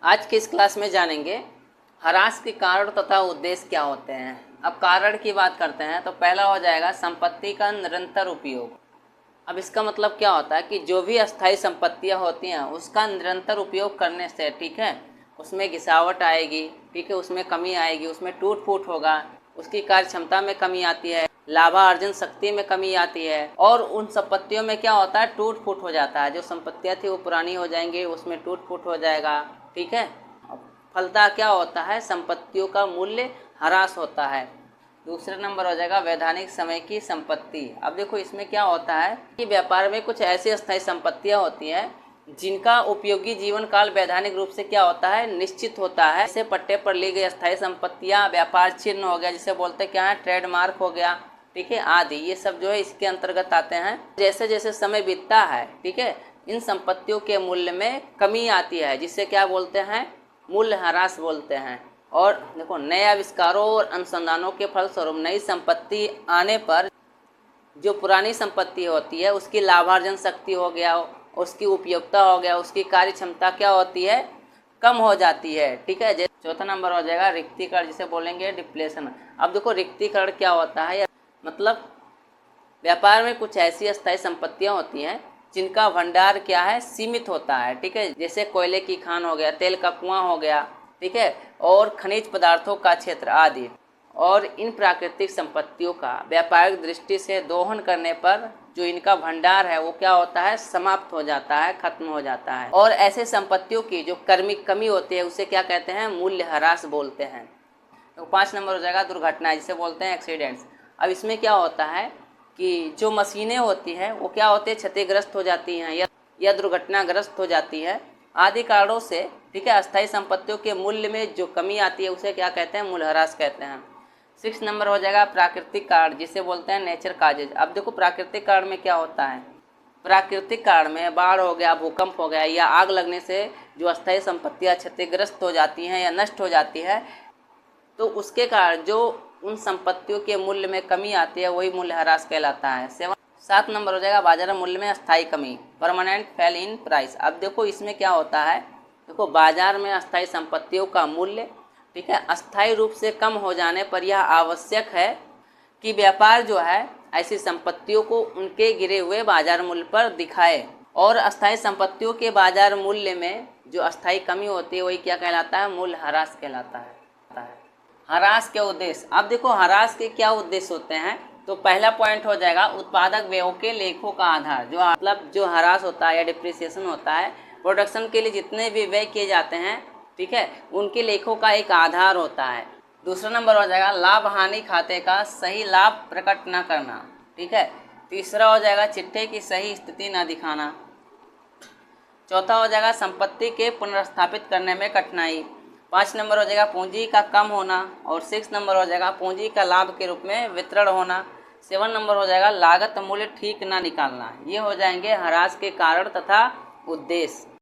आज की इस क्लास में जानेंगे ह्रास के कारण तथा उद्देश्य क्या होते हैं। अब कारण की बात करते हैं तो पहला हो जाएगा संपत्ति का निरंतर उपयोग। अब इसका मतलब क्या होता है कि जो भी अस्थायी संपत्तियां होती हैं उसका निरंतर उपयोग करने से, ठीक है, उसमें घिसावट आएगी, ठीक है, उसमें कमी आएगी, उसमें टूट फूट होगा, उसकी कार्य क्षमता में कमी आती है, लाभार्जन शक्ति में कमी आती है और उन संपत्तियों में क्या होता है, टूट फूट हो जाता है। जो संपत्तियां थी वो पुरानी हो जाएंगी, उसमें टूट फूट हो जाएगा, ठीक है। फलतः क्या होता है, संपत्तियों का मूल्य ह्रास होता है। दूसरा नंबर हो जाएगा वैधानिक समय की संपत्ति। अब देखो इसमें क्या होता है कि व्यापार में कुछ ऐसी अस्थायी संपत्तियां होती हैं जिनका उपयोगी जीवन काल वैधानिक रूप से क्या होता है, निश्चित होता है। जैसे पट्टे पर ली गई अस्थायी संपत्तियां, व्यापार चिन्ह हो गया जिसे बोलते क्या है, ट्रेडमार्क हो गया, ठीक है, आदि, ये सब जो है इसके अंतर्गत आते हैं। जैसे जैसे समय बीतता है, ठीक है, इन संपत्तियों के मूल्य में कमी आती है जिससे क्या बोलते हैं, मूल्य ह्रास बोलते हैं। और देखो नए आविष्कारों और अनुसंधानों के फलस्वरूप नई संपत्ति आने पर जो पुरानी संपत्ति होती है उसकी लाभार्जन शक्ति हो गया, उसकी उपयोगिता हो गया, उसकी कार्य क्षमता क्या होती है, कम हो जाती है, ठीक है। चौथा नंबर हो जाएगा रिक्तीकरण, जिसे बोलेंगे डिप्लेशन। अब देखो रिक्तीकरण क्या होता है, मतलब व्यापार में कुछ ऐसी अस्थायी संपत्तियां होती हैं जिनका भंडार क्या है, सीमित होता है, ठीक है। जैसे कोयले की खान हो गया, तेल का कुआं हो गया, ठीक है, और खनिज पदार्थों का क्षेत्र आदि। और इन प्राकृतिक संपत्तियों का व्यापारिक दृष्टि से दोहन करने पर जो इनका भंडार है वो क्या होता है, समाप्त हो जाता है, खत्म हो जाता है। और ऐसे संपत्तियों की जो कर्मिक कमी होती है उसे क्या कहते हैं, मूल्य ह्रास बोलते हैं। तो 5 नंबर हो जाएगा दुर्घटना, जिसे बोलते हैं एक्सीडेंट्स। अब इसमें क्या होता है कि जो मशीनें होती हैं वो क्या होती है, क्षतिग्रस्त हो जाती हैं या दुर्घटनाग्रस्त हो जाती है आदि कारणों से, ठीक है। अस्थायी संपत्तियों के मूल्य में जो कमी आती है उसे क्या कहते हैं, मूल्य ह्रास कहते हैं। 6 नंबर हो जाएगा प्राकृतिक कारण, जिसे बोलते हैं नेचर काजेज। अब देखो प्राकृतिक कारण में क्या होता है, प्राकृतिक कारण में बाढ़ हो गया, भूकंप हो गया या आग लगने से जो अस्थायी संपत्तियां क्षतिग्रस्त हो जाती हैं या नष्ट हो जाती है, तो उसके कारण जो उन संपत्तियों के मूल्य में कमी आती है वही मूल्य ह्रास कहलाता है। 7 नंबर हो जाएगा बाजार मूल्य में अस्थायी कमी, परमानेंट फेल इन प्राइस। अब देखो इसमें क्या होता है, देखो बाजार में अस्थायी संपत्तियों का मूल्य, ठीक है, अस्थायी रूप से कम हो जाने पर यह आवश्यक है कि व्यापार जो है ऐसी संपत्तियों को उनके गिरे हुए बाजार मूल्य पर दिखाए। और अस्थायी संपत्तियों के बाजार मूल्य में जो अस्थायी कमी होती है वही क्या कहलाता है, मूल्य ह्रास कहलाता है। ह्रास के उद्देश्य। अब देखो ह्रास के क्या उद्देश्य होते हैं, तो पहला पॉइंट हो जाएगा उत्पादक व्ययों के लेखों का आधार। जो मतलब जो ह्रास होता है या डिप्रिसिएशन होता है, प्रोडक्शन के लिए जितने भी व्यय किए जाते हैं, ठीक है, उनके लेखों का एक आधार होता है। दूसरा नंबर हो जाएगा लाभ हानि खाते का सही लाभ प्रकट न करना, ठीक है। तीसरा हो जाएगा चिट्ठे की सही स्थिति न दिखाना। चौथा हो जाएगा संपत्ति के पुनर्स्थापित करने में कठिनाई। 5 नंबर हो जाएगा पूंजी का कम होना। और 6 नंबर हो जाएगा पूंजी का लाभ के रूप में वितरण होना। 7 नंबर हो जाएगा लागत मूल्य ठीक ना निकालना। ये हो जाएंगे ह्रास के कारण तथा उद्देश्य।